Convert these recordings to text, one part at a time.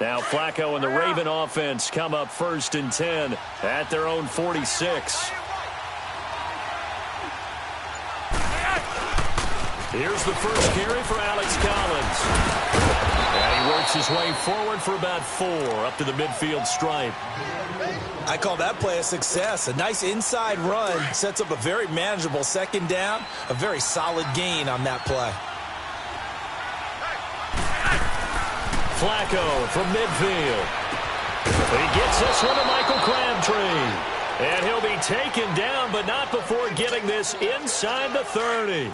Now Flacco and the Raven offense come up 1st and 10 at their own 46. Here's the first carry for Alex Collins. And he works his way forward for about 4 up to the midfield stripe. I call that play a success. A nice inside run sets up a very manageable 2nd down. A very solid gain on that play. Flacco from midfield. He gets this one to Michael Crabtree. And he'll be taken down, but not before getting this inside the 30.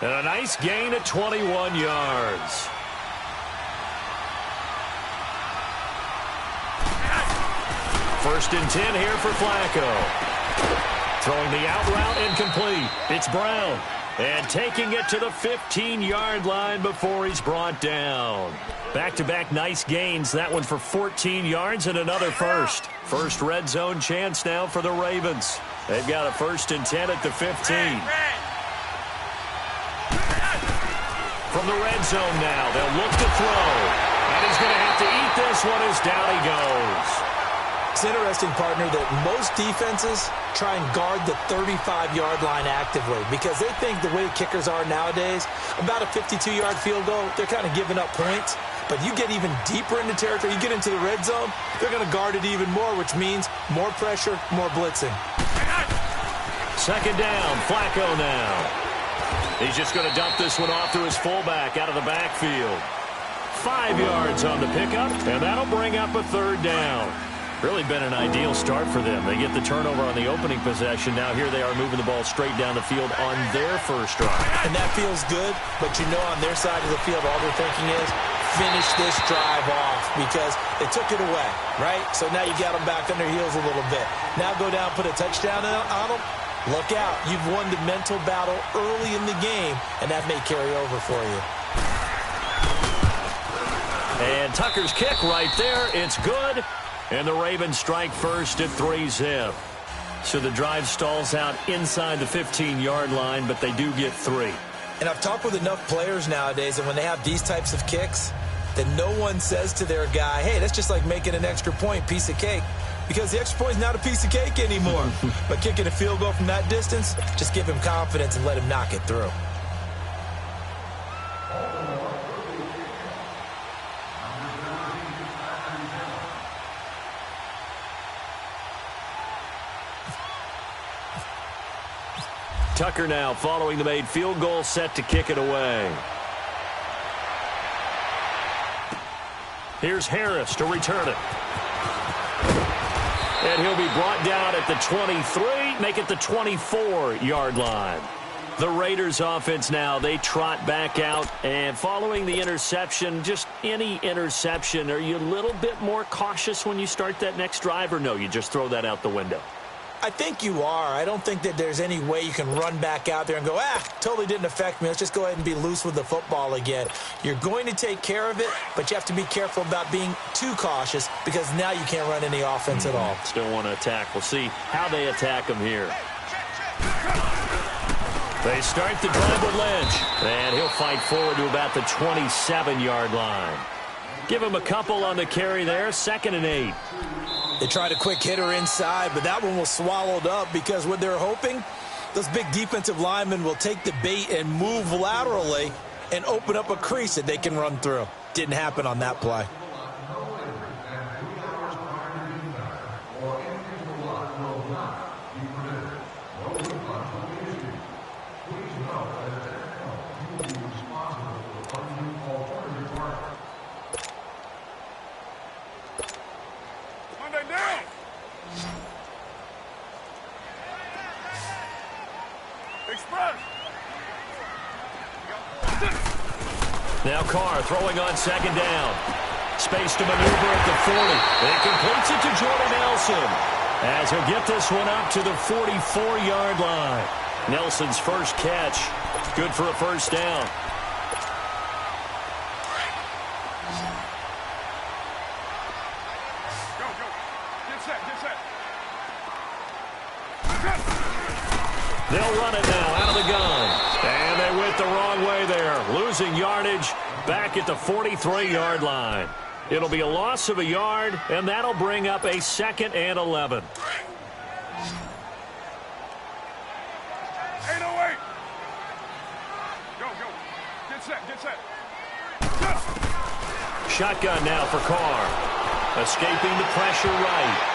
And a nice gain of 21 yards. First and 10 here for Flacco. Throwing the out route incomplete. It's Brown. And taking it to the 15-yard line before he's brought down. Back-to-back nice gains. That one for 14 yards and another first. First red zone chance now for the Ravens. They've got a 1st and 10 at the 15. From the red zone now, they'll look to throw. And he's going to have to eat this one as down he goes. It's interesting, partner, that most defenses try and guard the 35-yard line actively because they think the way kickers are nowadays, about a 52-yard field goal, they're kind of giving up points. But you get even deeper into territory, you get into the red zone, they're going to guard it even more, which means more pressure, more blitzing. 2nd down, Flacco now. He's just going to dump this one off to his fullback out of the backfield. 5 yards on the pickup, and that'll bring up a 3rd down. Really been an ideal start for them. They get the turnover on the opening possession. Now here they are moving the ball straight down the field on their first drive. And that feels good, but you know on their side of the field all they're thinking is finish this drive off because they took it away, right? So now you got them back on their heels a little bit. Now go down, put a touchdown on them. Look out. You've won the mental battle early in the game, and that may carry over for you. And Tucker's kick right there. It's good. And the Ravens strike first at 3-zip. So the drive stalls out inside the 15-yard line, but they do get 3. And I've talked with enough players nowadays, and when they have these types of kicks, that no one says to their guy, hey, that's just like making an extra point, piece of cake. Because the extra point is not a piece of cake anymore. But kicking a field goal from that distance, just give him confidence and let him knock it through. Tucker now following the made field goal, set to kick it away. Here's Harris to return it. And he'll be brought down at the 23, make it the 24-yard line. The Raiders offense now, they trot back out, and following the interception, just any interception, are you a little bit more cautious when you start that next drive, or no, you just throw that out the window? I think you are. I don't think that there's any way you can run back out there and go, totally didn't affect me. Let's just go ahead and be loose with the football again. You're going to take care of it, but you have to be careful about being too cautious because now you can't run any offense at all. Still want to attack. We'll see how they attack them here. They start the drive with Lynch, and he'll fight forward to about the 27-yard line. Give him a couple on the carry there, 2nd and 8. They tried a quick hitter inside, but that one was swallowed up because what they're hoping, those big defensive linemen will take the bait and move laterally and open up a crease that they can run through. Didn't happen on that play. Now Carr throwing on 2nd down. Space to maneuver at the 40. It completes it to Jordan Nelson as he'll get this one up to the 44-yard line. Nelson's first catch. Good for a 1st down. They'll run it now out of the gun. And they went the wrong way there. Losing yardage back at the 43-yard line. It'll be a loss of a yard, and that'll bring up a 2nd and 11. 808. Go. Get set. Shotgun now for Carr. Escaping the pressure right.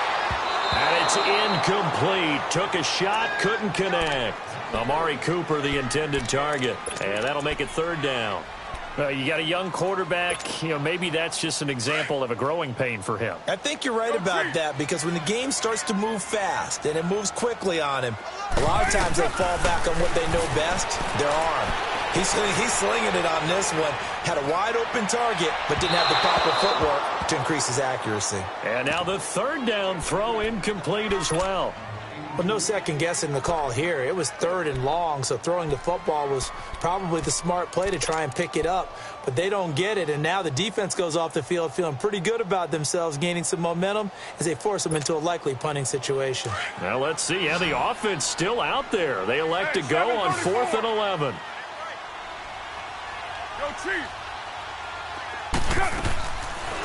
And it's incomplete. Took a shot, couldn't connect. Amari Cooper, the intended target. And that'll make it 3rd down. You got a young quarterback. Maybe that's just an example of a growing pain for him. I think you're right about that, because when the game starts to move fast and it moves quickly on him, a lot of times they fall back on what they know best, their arm. He's slinging it on this one. Had a wide-open target, but didn't have the proper footwork to increase his accuracy. And now the 3rd down throw incomplete as well. Well, no second guessing the call here. It was 3rd and long, so throwing the football was probably the smart play to try and pick it up. But they don't get it, and now the defense goes off the field feeling pretty good about themselves, gaining some momentum as they force them into a likely punting situation. Now let's see. Yeah, the offense still out there. They elect to go on 4th and 11. Yo, Chief.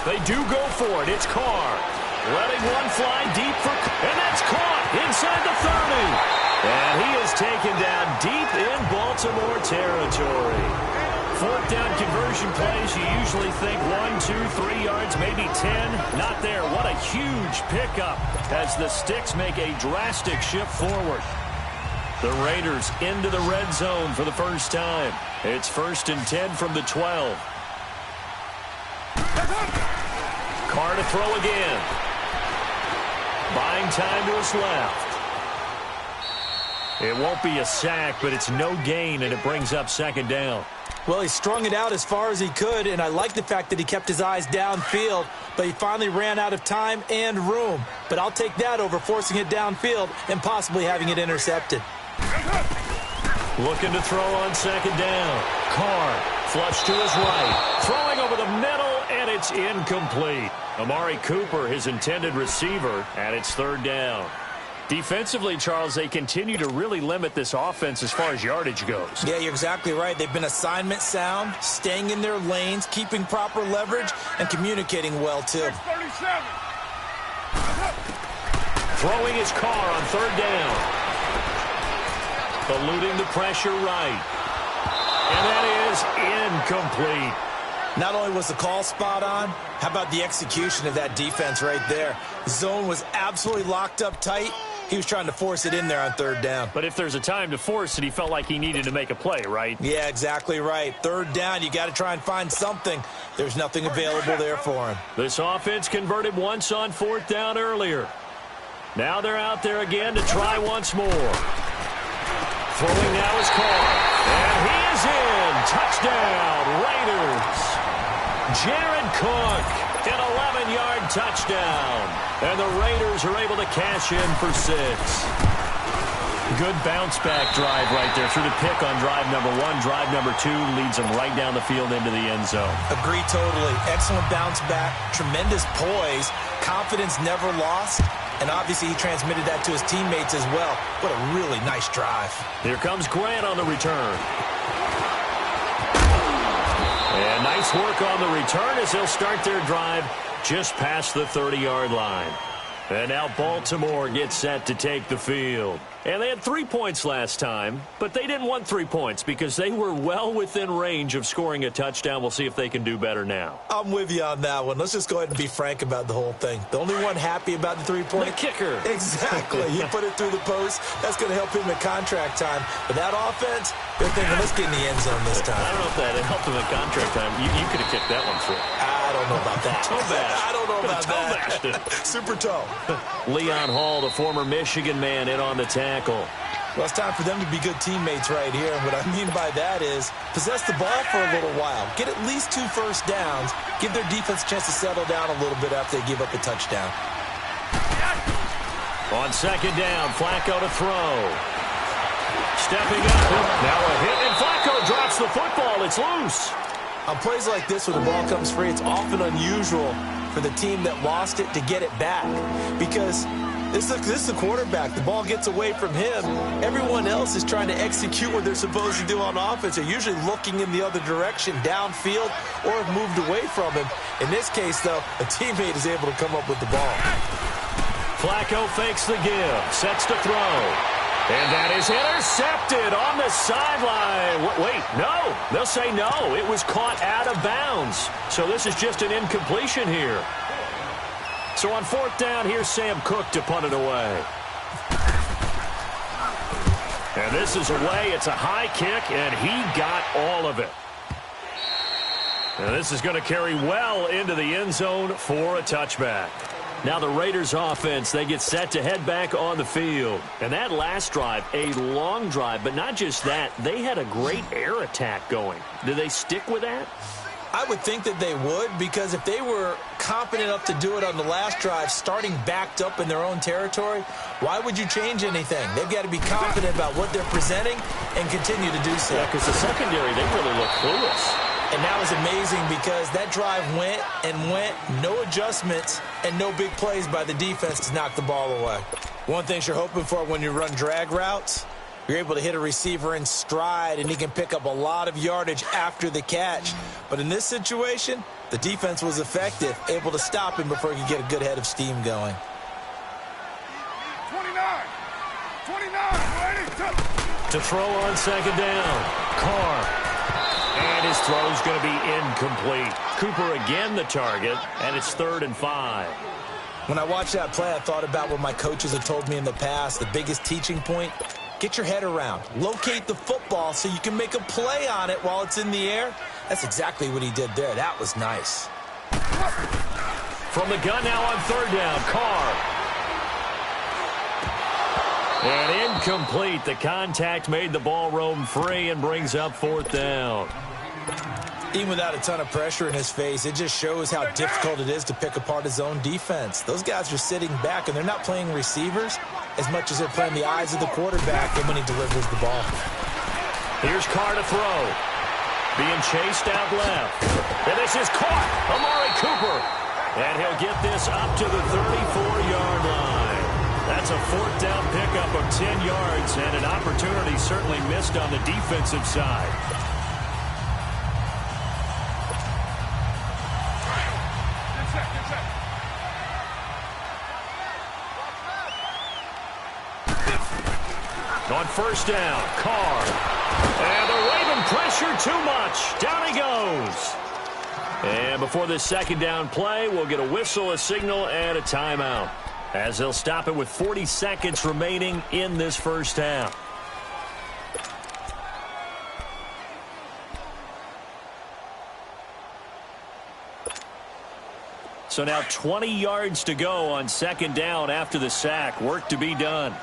They do go for it. It's Carr. Letting one fly deep and that's caught inside the 30. And he is taken down deep in Baltimore territory. 4th down conversion plays, you usually think 1, 2, 3 yards, maybe 10. Not there. What a huge pickup as the Sticks make a drastic shift forward. The Raiders into the red zone for the first time. It's 1st and 10 from the 12. Carr to throw again. Buying time to his left. It won't be a sack, but it's no gain, and it brings up 2nd down. Well, he strung it out as far as he could, and I like the fact that he kept his eyes downfield, but he finally ran out of time and room. But I'll take that over forcing it downfield and possibly having it intercepted. Looking to throw on 2nd down. Carr, flush to his right. Throwing over the middle, and it's incomplete. Amari Cooper, his intended receiver, and it's 3rd down. Defensively, Charles, they continue to really limit this offense as far as yardage goes. Yeah, you're exactly right. They've been assignment sound, staying in their lanes, keeping proper leverage, and communicating well, too. 37. Throwing his Carr on 3rd down. Eluding the pressure right. And that is incomplete. Not only was the call spot on, how about the execution of that defense right there? The zone was absolutely locked up tight. He was trying to force it in there on 3rd down. But if there's a time to force it, he felt like he needed to make a play, right? Yeah, exactly right. 3rd down, you got to try and find something. There's nothing available there for him. This offense converted once on 4th down earlier. Now they're out there again to try once more. Throwing now is Carr. And he is in. Touchdown, Raiders. Jared Cook, an 11-yard touchdown. And the Raiders are able to cash in for 6. Good bounce-back drive right there. Through the pick on drive number 1. Drive number 2 leads them right down the field into the end zone. Agree totally. Excellent bounce-back. Tremendous poise. Confidence never lost. And obviously he transmitted that to his teammates as well. What a really nice drive. Here comes Grant on the return. And nice work on the return as they'll start their drive just past the 30-yard line. And now Baltimore gets set to take the field. And they had 3 points last time, but they didn't want 3 points because they were well within range of scoring a touchdown. We'll see if they can do better now. I'm with you on that one. Let's just go ahead and be frank about the whole thing. The only one happy about the 3-point... The kicker. Exactly. He put it through the post. That's going to help him at contract time. But that offense, they're thinking, let's get in the end zone this time. I don't know if that helped him at contract time. You could have kicked that one through. I don't know about that. Toe bash. I don't know about that. Super toe. Leon Hall, the former Michigan man, in on the tackle. Well, it's time for them to be good teammates right here. And what I mean by that is possess the ball for a little while. Get at least 2 first downs. Give their defense a chance to settle down a little bit after they give up a touchdown. On 2nd down, Flacco to throw. Stepping up. Now a hit, and Flacco drops the football. It's loose. On plays like this where the ball comes free, it's often unusual for the team that lost it to get it back. Because This is the quarterback. The ball gets away from him. Everyone else is trying to execute what they're supposed to do on offense. They're usually looking in the other direction, downfield, or have moved away from him. In this case, though, a teammate is able to come up with the ball. Flacco fakes the give, sets to throw. And that is intercepted on the sideline. Wait, no. They'll say no. It was caught out of bounds. So this is just an incompletion here. So on fourth down, here's Sam Cook to punt it away. And this is away. It's a high kick, and he got all of it. And this is going to carry well into the end zone for a touchback. Now the Raiders offense, they get set to head back on the field. And that last drive, a long drive, but not just that, they had a great air attack going. Do they stick with that? I would think that they would, because if they were competent enough to do it on the last drive, starting backed up in their own territory, why would you change anything? They've got to be confident about what they're presenting and continue to do so. Yeah, because the secondary, they really look clueless. And that was amazing because that drive went and went, no adjustments, and no big plays by the defense to knock the ball away. One thing you're hoping for when you run drag routes, you're able to hit a receiver in stride, and he can pick up a lot of yardage after the catch. But in this situation, the defense was effective, able to stop him before he could get a good head of steam going. 29, ready, to throw on second down. Carr. And his throw's going to be incomplete. Cooper again the target, and it's 3rd and 5. When I watched that play, I thought about what my coaches have told me in the past. The biggest teaching point, get your head around. Locate the football so you can make a play on it while it's in the air. That's exactly what he did there. That was nice. From the gun now on 3rd down, Carr. And incomplete. The contact made the ball roam free and brings up 4th down. Even without a ton of pressure in his face, it just shows how difficult it is to pick apart his own defense. Those guys are sitting back, and they're not playing receivers as much as they're playing the eyes of the quarterback and when he delivers the ball. Here's Carr to throw. Being chased out left. And this is caught. Amari Cooper. And he'll get this up to the 34-yard line. That's a 4th down pickup of 10 yards and an opportunity certainly missed on the defensive side. On 1st down, Carr. And they're waving pressure too much. Down he goes. And before this 2nd down play, we'll get a whistle, a signal, and a timeout, as they'll stop it with 40 seconds remaining in this 1st half. So now 20 yards to go on 2nd down after the sack. Work to be done.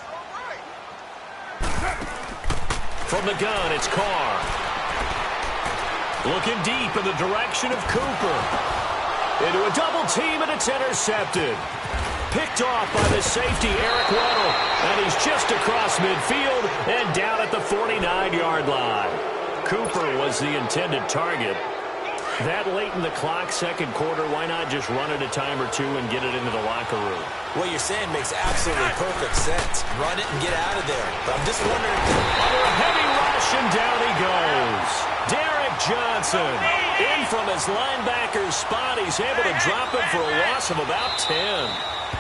From the gun, it's Carr. Looking deep in the direction of Cooper. Into a double team, and it's intercepted. Picked off by the safety, Eric Weddle. And he's just across midfield and down at the 49-yard line. Cooper was the intended target. That late in the clock, 2nd quarter, why not just run it a time or two and get it into the locker room? What you're saying makes absolutely perfect sense. Run it and get out of there. But I'm just wondering. Under a heavy rush, and down he goes. Derek Johnson in from his linebacker's spot. He's able to drop him for a loss of about 10.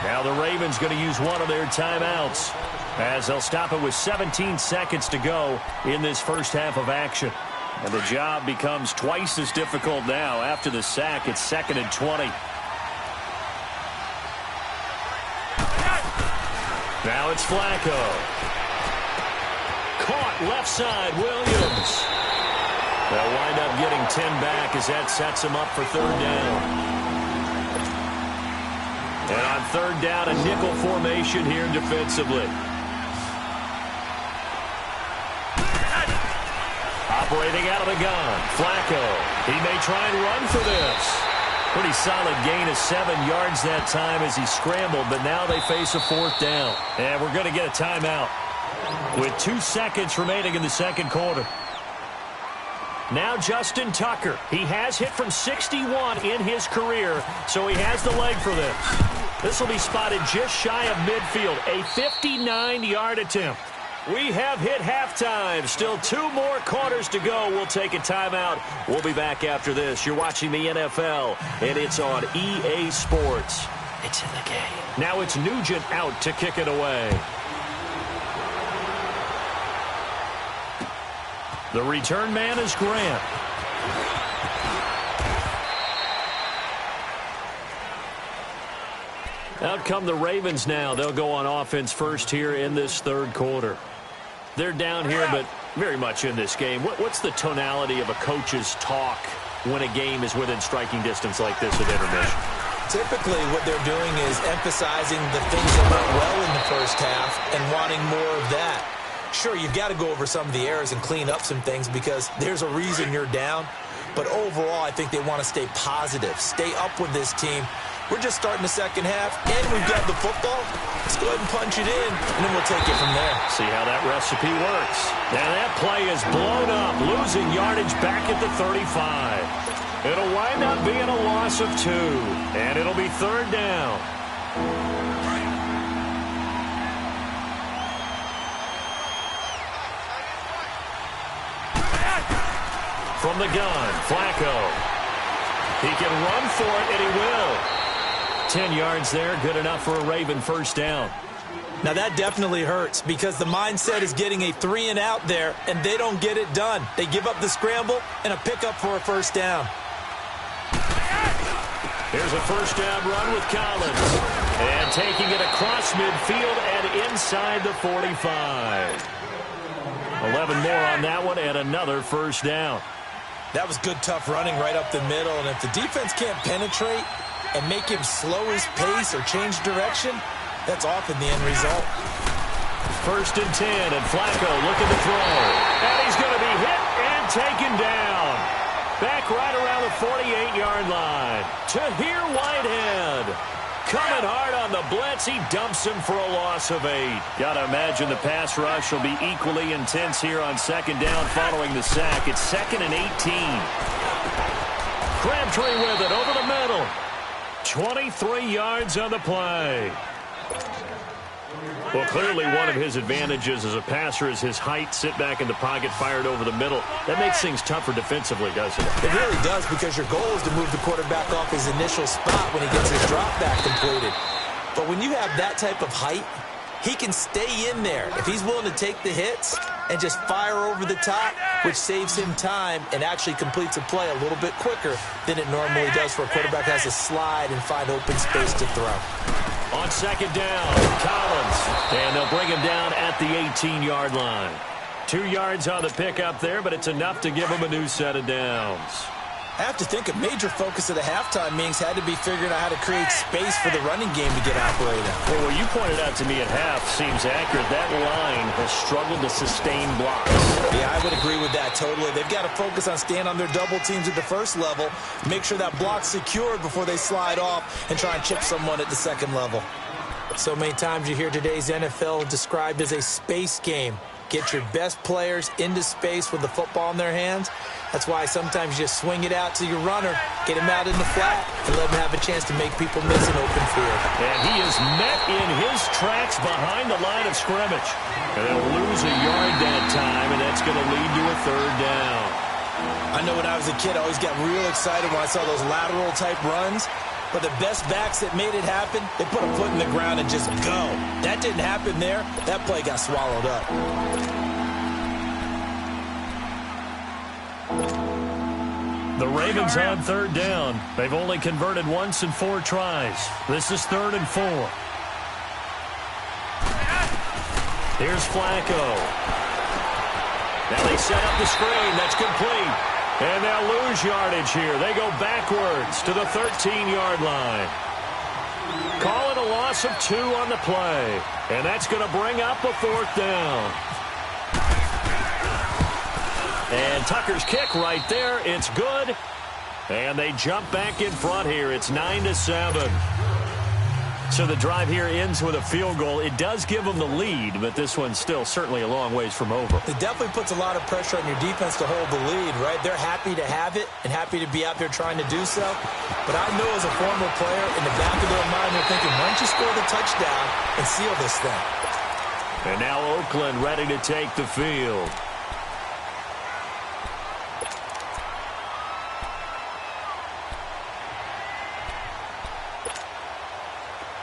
Now the Ravens going to use one of their timeouts, as they'll stop it with 17 seconds to go in this 1st half of action. And the job becomes twice as difficult now. After the sack, it's 2nd and 20. Now it's Flacco. Caught left side, Williams. They'll wind up getting 10 back as that sets him up for 3rd down. And on 3rd down, a nickel formation here defensively. Operating out of the gun, Flacco. He may try and run for this. Pretty solid gain of 7 yards that time as he scrambled, but now they face a 4th down. And we're going to get a timeout with 2 seconds remaining in the 2nd quarter. Now Justin Tucker. He has hit from 61 in his career, so he has the leg for this. This will be spotted just shy of midfield, a 59-yard attempt. We have hit halftime. Still 2 more quarters to go. We'll take a timeout. We'll be back after this. You're watching the NFL, and it's on EA Sports. It's in the game. Now it's Nugent out to kick it away. The return man is Grant. Out come the Ravens now. They'll go on offense first here in this third quarter. They're down here, but very much in this game. What's the tonality of a coach's talk when a game is within striking distance like this at intermission? Typically, what they're doing is emphasizing the things that went well in the first half and wanting more of that. Sure, you've got to go over some of the errors and clean up some things because there's a reason you're down. But overall, I think they want to stay positive, stay up with this team. We're just starting the second half, and we've got the football. Let's go ahead and punch it in, and then we'll take it from there. See how that recipe works. Now that play is blown up, losing yardage back at the 35. It'll wind up being a loss of 2, and it'll be third down. From the gun, Flacco. He can run for it, and he will. 10 yards there, good enough for a Raven first down. Now that definitely hurts because the mindset is getting a 3-and-out there, and they don't get it done. They give up the scramble and a pickup for a first down. Here's a first down run with Collins. And taking it across midfield and inside the 45. 11 more on that one and another first down. That was good, tough running right up the middle, and if the defense can't penetrate and make him slow his pace or change direction, that's often the end result. First and 10, and Flacco looking to throw. And he's going to be hit and taken down. Back right around the 48-yard line. Tahir Whitehead. Coming hard on the blitz. He dumps him for a loss of 8. Got to imagine the pass rush will be equally intense here on second down following the sack. It's 2nd and 18. Crabtree with it over the middle. 23 yards on the play. Well, clearly one of his advantages as a passer is his height. Sit back in the pocket, fired over the middle. That makes things tougher defensively, doesn't it? It really does, because your goal is to move the quarterback off his initial spot when he gets his drop back completed. But when you have that type of height, he can stay in there if he's willing to take the hits and just fire over the top, which saves him time and actually completes a play a little bit quicker than it normally does for a quarterback who has to slide and find open space to throw. On second down, Collins. And they'll bring him down at the 18-yard line. 2 yards on the pickup there, but it's enough to give him a new set of downs. I have to think a major focus of the halftime meetings had to be figuring out how to create space for the running game to get operated. Well, what you pointed out to me at half seems accurate. That line has struggled to sustain blocks. Yeah, I would agree with that totally. They've got to focus on staying on their double teams at the first level, make sure that block's secured before they slide off and try and chip someone at the second level. So many times you hear today's NFL described as a space game. Get your best players into space with the football in their hands. That's why sometimes you just swing it out to your runner, get him out in the flat, and let him have a chance to make people miss an open field. And he is met in his tracks behind the line of scrimmage. And they'll lose a yard that time, and that's going to lead to a third down. I know when I was a kid, I always got real excited when I saw those lateral-type runs. But the best backs that made it happen, they put a foot in the ground and just go. That didn't happen there. That play got swallowed up. The Ravens on third down. They've only converted once in 4 tries. This is 3rd and 4. Here's Flacco. Now they set up the screen. That's complete. And they'll lose yardage here. They go backwards to the 13-yard line. Call it a loss of 2 on the play. And that's going to bring up a 4th down. And Tucker's kick right there. It's good. And they jump back in front here. It's 9-7. So the drive here ends with a field goal. It does give them the lead, but this one's still certainly a long ways from over. It definitely puts a lot of pressure on your defense to hold the lead, right? They're happy to have it and happy to be out there trying to do so. But I know as a former player, in the back of their mind, they're thinking, why don't you score the touchdown and seal this thing? And now Oakland ready to take the field.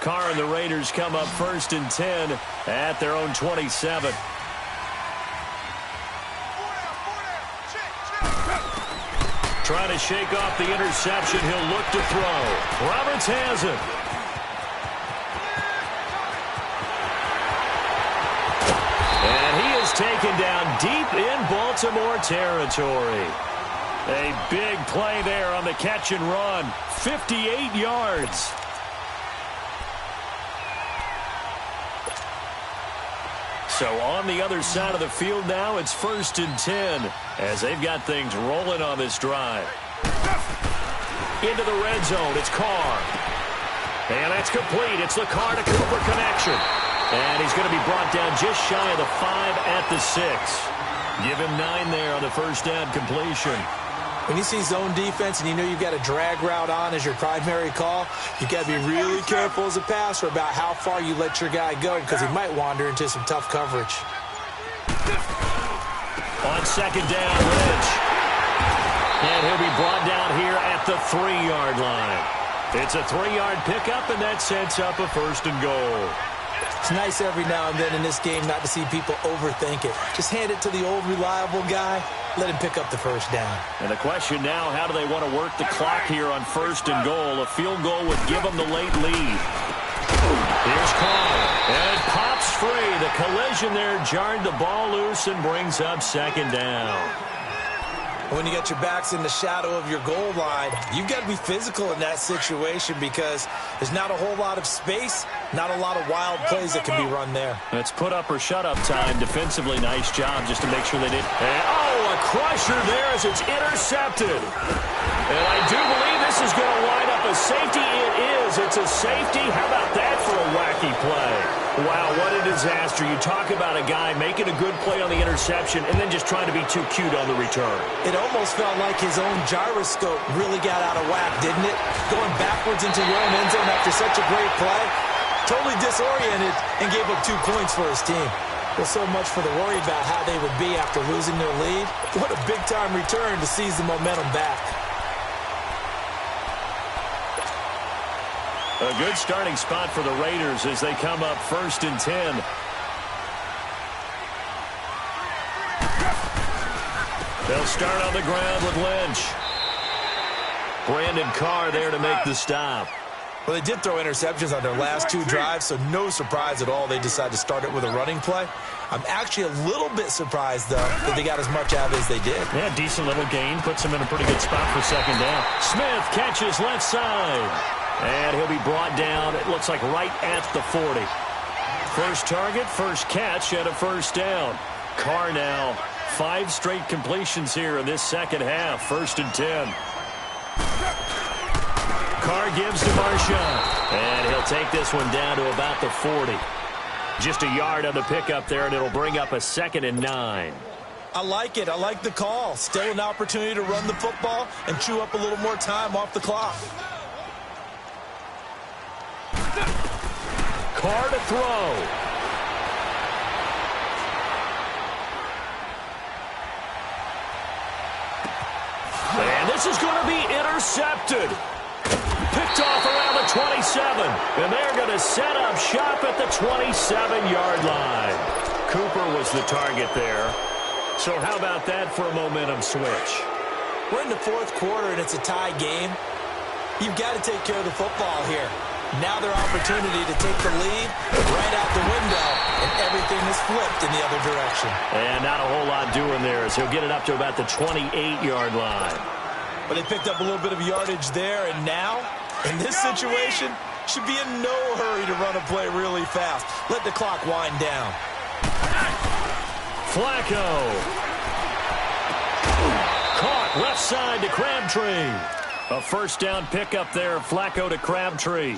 Carr and the Raiders come up 1st and 10 at their own 27. Trying to shake off the interception. He'll look to throw. Roberts has it. And he is taken down deep in Baltimore territory. A big play there on the catch and run. 58 yards. So on the other side of the field now, it's 1st and 10 as they've got things rolling on this drive. Into the red zone, it's Carr. And that's complete. It's the Carr to Cooper connection. And he's going to be brought down just shy of the 5 at the 6. Give him 9 there on the first down completion. When you see zone defense and you know you've got a drag route on as your primary call, you've got to be really careful as a passer about how far you let your guy go because he might wander into some tough coverage. On second down, Lynch. And he'll be brought down here at the 3-yard line. It's a 3-yard pickup, and that sets up a 1st and goal. It's nice every now and then in this game not to see people overthink it. Just hand it to the old reliable guy. Let him pick up the first down. And the question now, how do they want to work the clock here on 1st and goal? A field goal would give them the late lead. Here's Carr. And it pops free. The collision there jarred the ball loose and brings up 2nd down. When you got your backs in the shadow of your goal line, you've got to be physical in that situation because there's not a whole lot of space, not a lot of wild plays that can be run there. It's put up or shut up time. Defensively, nice job just to make sure they did. And, oh, a crusher there as it's intercepted. And I do believe this is going to line up a safety. It is. It's a safety. How about that for a wacky play? Wow, what a disaster. You talk about a guy making a good play on the interception and then just trying to be too cute on the return. It almost felt like his own gyroscope really got out of whack, didn't it? Going backwards into your own end zone after such a great play. Totally disoriented and gave up 2 points for his team. Well, so much for the worry about how they would be after losing their lead. What a big-time return to seize the momentum back. A good starting spot for the Raiders as they come up 1st and 10. They'll start on the ground with Lynch. Brandon Carr there to make the stop. Well, they did throw interceptions on their last 2 drives, so no surprise at all they decided to start it with a running play. I'm actually a little bit surprised, though, that they got as much out as they did. Yeah, decent little gain. Puts them in a pretty good spot for 2nd down. Smith catches left side. And he'll be brought down, it looks like right at the 40. First target, first catch, and a 1st down. Carr now, 5 straight completions here in this second half. 1st and 10. Carr gives to Marchand. And he'll take this one down to about the 40. Just a yard on the pickup there, and it'll bring up a 2nd and 9. I like it. I like the call. Still an opportunity to run the football and chew up a little more time off the clock. Carr to throw. And this is going to be intercepted. Picked off around the 27. And they're going to set up shop at the 27-yard line. Cooper was the target there. So how about that for a momentum switch? We're in the 4th quarter, and it's a tie game. You've got to take care of the football here. Now their opportunity to take the lead right out the window, and everything is flipped in the other direction. And not a whole lot doing there as he'll get it up to about the 28-yard line. But they picked up a little bit of yardage there, and now, in this situation, should be in no hurry to run a play really fast. Let the clock wind down. Flacco. Caught left side to Crabtree. A 1st down pickup there, Flacco to Crabtree.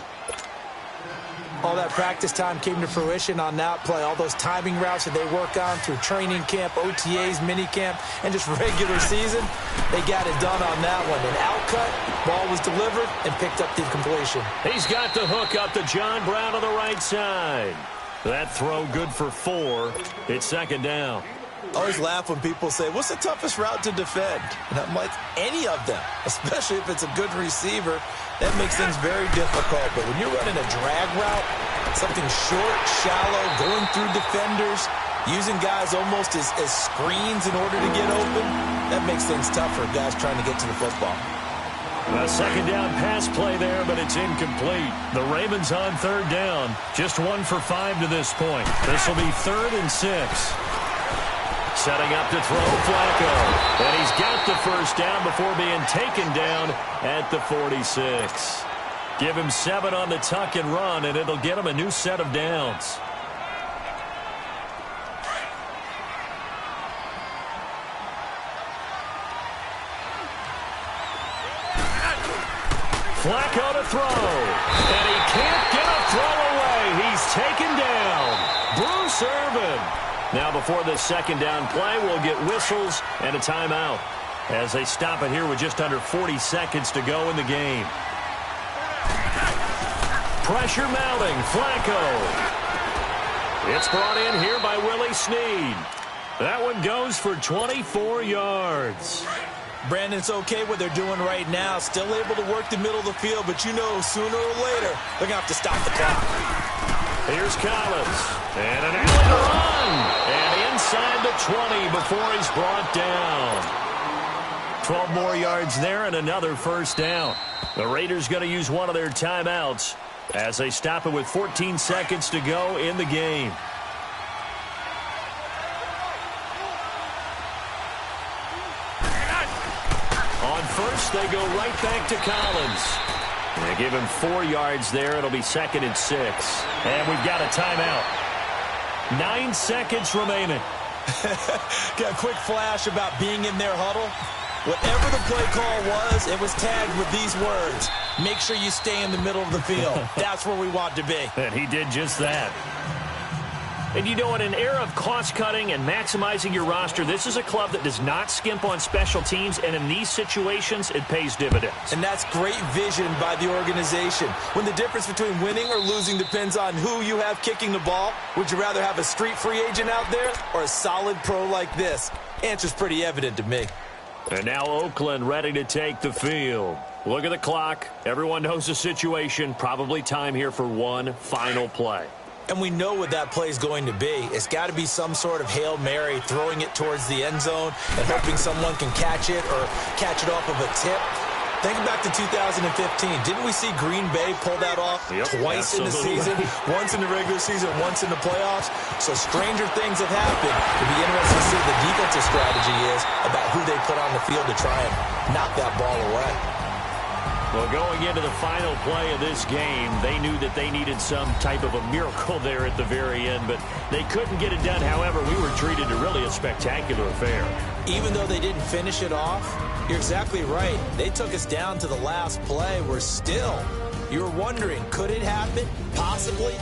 All that practice time came to fruition on that play. All those timing routes that they work on through training camp, OTAs, minicamp, and just regular season, they got it done on that one. And out cut, ball was delivered, and picked up the completion. He's got the hook up to John Brown on the right side. That throw good for 4. It's second down. I always laugh when people say, what's the toughest route to defend? And I'm like, any of them, especially if it's a good receiver. That makes things very difficult. But when you're running a drag route, something short, shallow, going through defenders, using guys almost as screens in order to get open, that makes things tougher, guys trying to get to the football. A second down pass play there, but it's incomplete. The Ravens on third down. Just 1 for 5 to this point. This will be 3rd and 6. Setting up to throw Flacco. And he's got the first down before being taken down at the 46. Give him 7 on the tuck and run, and it'll get him a new set of downs. Flacco to throw. And he can't get a throw away. He's taken down. Bruce Irvin. Now before this second down play, we'll get whistles and a timeout as they stop it here with just under 40 seconds to go in the game. Pressure mounting. Flacco. It's brought in here by Willie Snead. That one goes for 24 yards. Brandon, it's okay what they're doing right now. Still able to work the middle of the field, but you know sooner or later they're going to have to stop the clock. Here's Collins. And an alley to run. And inside the 20 before he's brought down. 12 more yards there and another first down. The Raiders going to use one of their timeouts as they stop it with 14 seconds to go in the game. On first, they go right back to Collins. They give him 4 yards there. It'll be 2nd and 6. And we've got a timeout. 9 seconds remaining. Got a quick flash about being in their huddle. Whatever the play call was, it was tagged with these words. Make sure you stay in the middle of the field. That's where we want to be. And he did just that. And you know, in an era of cost-cutting and maximizing your roster, this is a club that does not skimp on special teams, and in these situations, it pays dividends. And that's great vision by the organization. When the difference between winning or losing depends on who you have kicking the ball, would you rather have a street free agent out there or a solid pro like this? Answer's pretty evident to me. And now Oakland ready to take the field. Look at the clock. Everyone knows the situation. Probably time here for one final play. And we know what that play is going to be. It's got to be some sort of Hail Mary, throwing it towards the end zone and hoping someone can catch it or catch it off of a tip. Think back to 2015. Didn't we see Green Bay pull that off twice in the season? Once in the regular season, once in the playoffs. So stranger things have happened. It'll be interesting to see what the defensive strategy is about who they put on the field to try and knock that ball away. Well, going into the final play of this game, they knew that they needed some type of a miracle there at the very end, but they couldn't get it done. However, we were treated to really a spectacular affair. Even though they didn't finish it off, you're exactly right. They took us down to the last play. We're still, you were wondering, could it happen? Possibly.